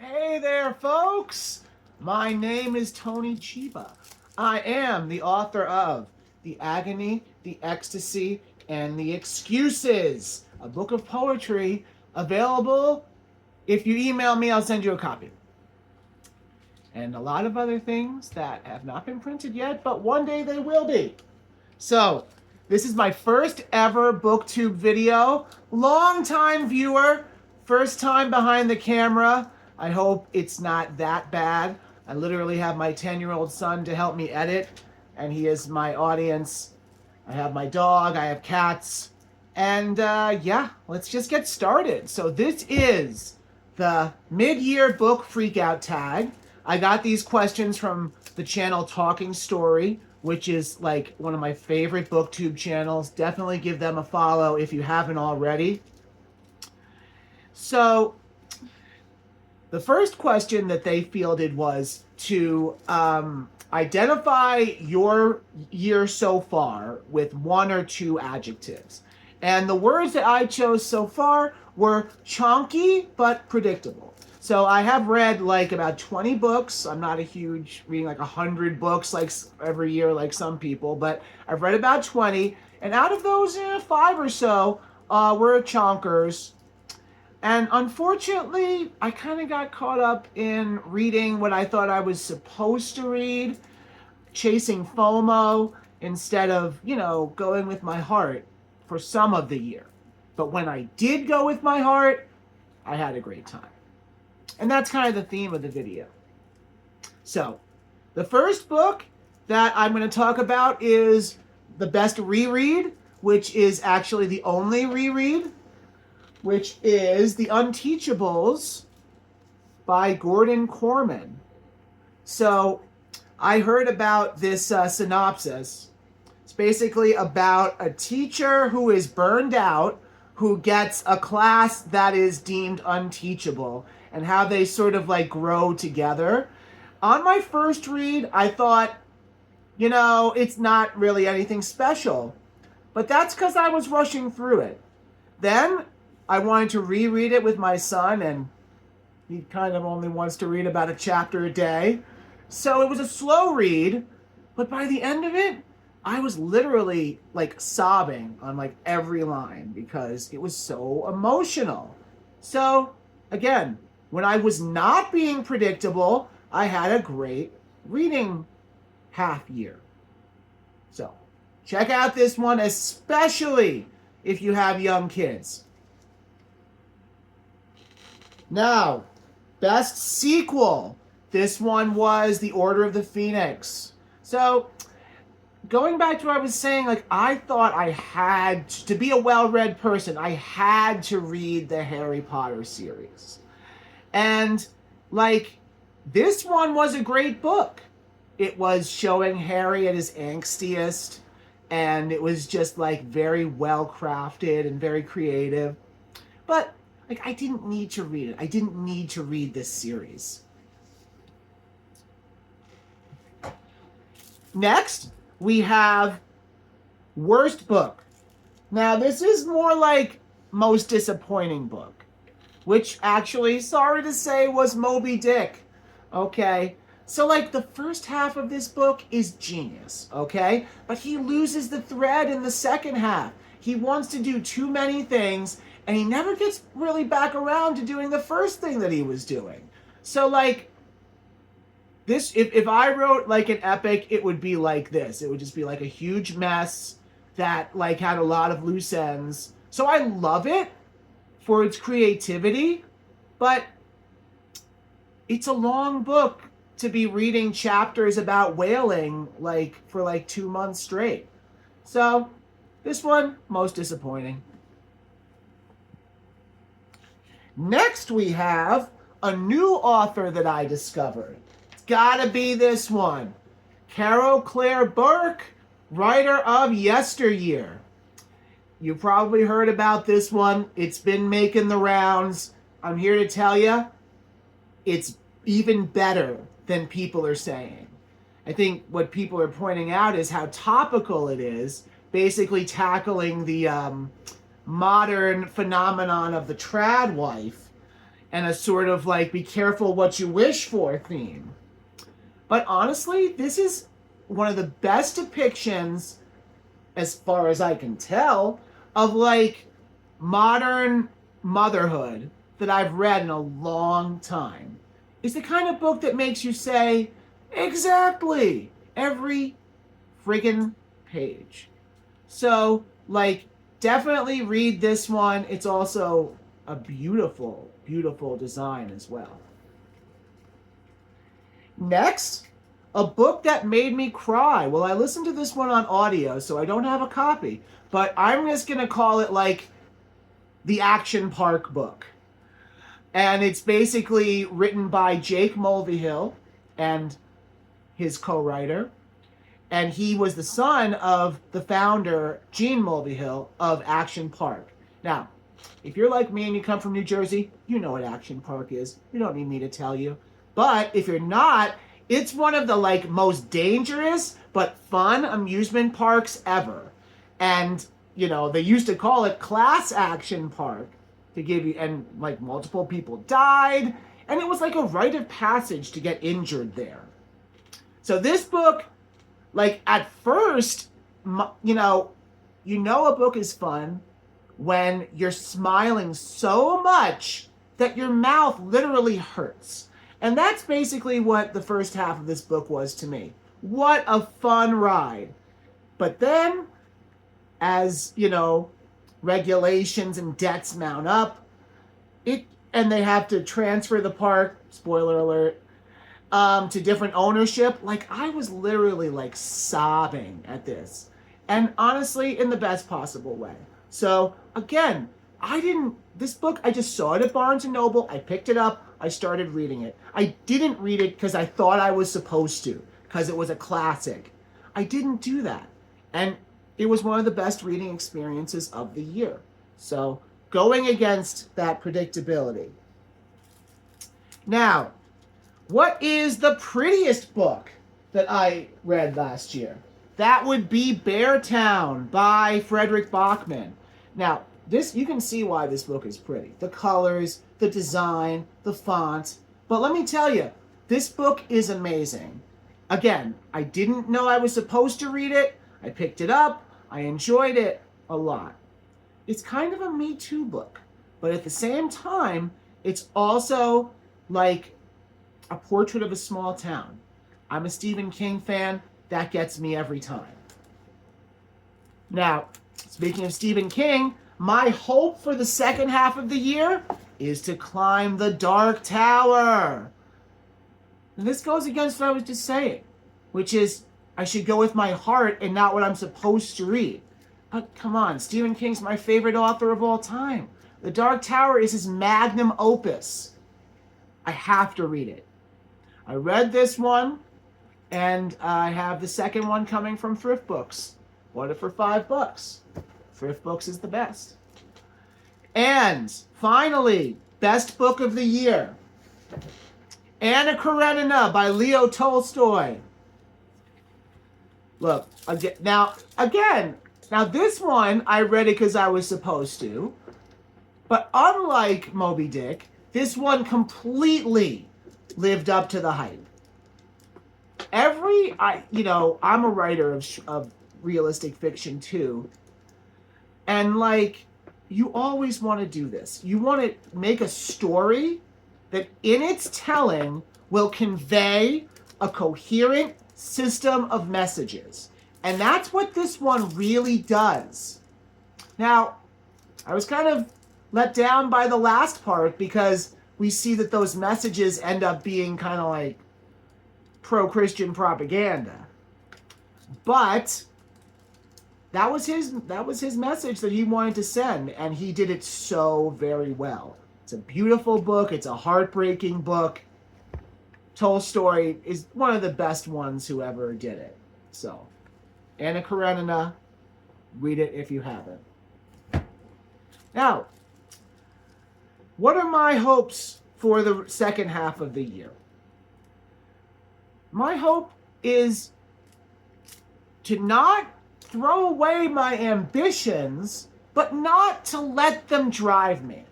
Hey there, folks! My name is Tony Chiba. I am the author of The Agony, the Ecstasy, and the Excuses, a book of poetry available. If you email me, I'll send you a copy. And a lot of other things that have not been printed yet, but one day they will be. So, this is my first ever BookTube video. Long time viewer, first time behind the camera. I hope it's not that bad. I literally have my 10-year-old son to help me edit, and he is my audience. I have my dog, I have cats, and yeah, let's just get started. So this is the mid-year book freakout tag. I got these questions from the channel Talking Story, which is like one of my favorite BookTube channels. Definitely give them a follow if you haven't already. So the first question that they fielded was to identify your year so far with one or two adjectives. And the words that I chose so far were chonky but predictable. So I have read like about 20 books. I'm not a huge reading like 100 books like every year like some people, but I've read about 20. And out of those, 5 or so were chonkers. And unfortunately, I kind of got caught up in reading what I thought I was supposed to read, chasing FOMO, instead of, going with my heart for some of the year. But when I did go with my heart, I had a great time. And that's kind of the theme of the video. So, the first book that I'm going to talk about is the best reread, which is actually the only reread, which is The Unteachables by Gordon Corman. So, I heard about this synopsis. It's basically about a teacher who is burned out, who gets a class that is deemed unteachable, and how they sort of like grow together. On my first read, I thought, it's not really anything special. But that's because I was rushing through it. Then I wanted to reread it with my son, and he kind of only wants to read about a chapter a day. So it was a slow read, but by the end of it, I was literally like sobbing on like every line because it was so emotional. So again, when I was not being predictable, I had a great reading half year. So check out this one, especially if you have young kids. Now, best sequel. This one was The Order of the Phoenix. So, going back to what I was saying, like, I thought I had to be a well-read person. I had to read the Harry Potter series. And, like, this one was a great book. It was showing Harry at his angstiest, and it was just, like, very well-crafted and very creative. But, like, I didn't need to read it. I didn't need to read this series. Next, we have worst book. Now, this is more like most disappointing book, which actually, sorry to say, was Moby Dick. Okay? So, like, the first half of this book is genius, okay? But he loses the thread in the second half. He wants to do too many things, and he never gets really back around to doing the first thing that he was doing. So, like, this, if I wrote like an epic, it would be like this. It would just be like a huge mess that like had a lot of loose ends. So I love it for its creativity, but it's a long book to be reading chapters about whaling like for like 2 months straight. So this one, most disappointing. Next we have a new author that I discovered. Gotta be this one. Carol Claire Burke, writer of Yesteryear. You probably heard about this one. It's been making the rounds. I'm here to tell you, it's even better than people are saying. I think what people are pointing out is how topical it is, basically tackling the modern phenomenon of the trad wife. and a sort of like be careful what you wish for theme. But honestly, this is one of the best depictions, as far as I can tell, of like modern motherhood that I've read in a long time. It's the kind of book that makes you say, exactly, every friggin' page. So, like, definitely read this one. It's also a beautiful, beautiful design as well. Next, a book that made me cry. Well, I listened to this one on audio, so I don't have a copy, but I'm just going to call it like the Action Park book. And it's basically written by Jake Mulvihill and his co-writer. And he was the son of the founder, Gene Mulvihill, of Action Park. Now, if you're like me and you come from New Jersey, you know what Action Park is. You don't need me to tell you. But if you're not, it's one of the like most dangerous but fun amusement parks ever. And, you know, they used to call it Class Action Park to give you, and like multiple people died. And it was like a rite of passage to get injured there. So this book, like at first, you know a book is fun when you're smiling so much that your mouth literally hurts. And that's basically what the first half of this book was to me. What a fun ride. But then, as, you know, regulations and debts mount up, and they have to transfer the park, spoiler alert, to different ownership. Like, I was literally like sobbing at this. And honestly, in the best possible way. So again, this book, I just saw it at Barnes & Noble. I picked it up. I started reading it. I didn't read it because I thought I was supposed to, because it was a classic. I didn't do that. And it was one of the best reading experiences of the year. So going against that predictability. Now, what is the prettiest book that I read last year? That would be Beartown by Frederick Bachman. Now, this, you can see why this book is pretty. The colors, the design, the font. But let me tell you, this book is amazing. Again, I didn't know I was supposed to read it. I picked it up. I enjoyed it a lot. It's kind of a Me Too book. But at the same time, it's also like a portrait of a small town. I'm a Stephen King fan. That gets me every time. Now, speaking of Stephen King, my hope for the second half of the year is to climb the Dark Tower. And this goes against what I was just saying, which is I should go with my heart and not what I'm supposed to read. But come on, Stephen King's my favorite author of all time. The Dark Tower is his magnum opus. I have to read it. I read this one, and I have the second one coming from Thrift Books. Bought it for $5. Thrift Books is the best. And finally, best book of the year, Anna Karenina by Leo Tolstoy. Look, again, this one I read it because I was supposed to, but unlike Moby Dick, this one completely lived up to the hype. I'm a writer of realistic fiction too, and like, you always want to do this. You want to make a story that in its telling will convey a coherent system of messages. And that's what this one really does. Now, I was kind of let down by the last part because we see that those messages end up being kind of like pro-Christian propaganda. But that was his message that he wanted to send, and he did it so very well. It's a beautiful book. It's a heartbreaking book. Tolstoy is one of the best ones who ever did it. So, Anna Karenina, read it if you haven't. Now, what are my hopes for the second half of the year? My hope is to not throw away my ambitions, but not to let them drive me.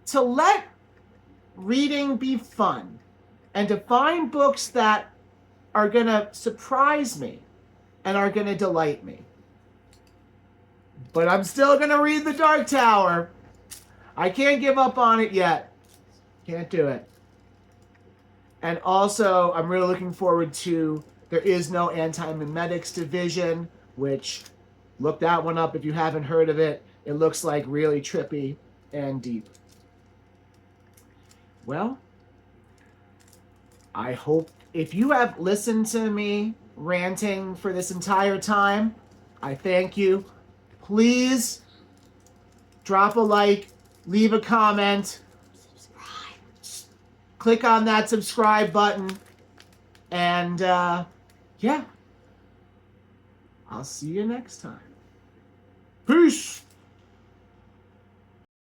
To let reading be fun and to find books that are going to surprise me and are going to delight me. But I'm still going to read The Dark Tower. I can't give up on it yet. Can't do it. And also, I'm really looking forward to There Is No Anti-Memetics Division, which, look that one up if you haven't heard of it. It looks like really trippy and deep. Well, I hope if you have listened to me ranting for this entire time, I thank you. Please drop a like, leave a comment, click on that subscribe button, and yeah, I'll see you next time. Peace!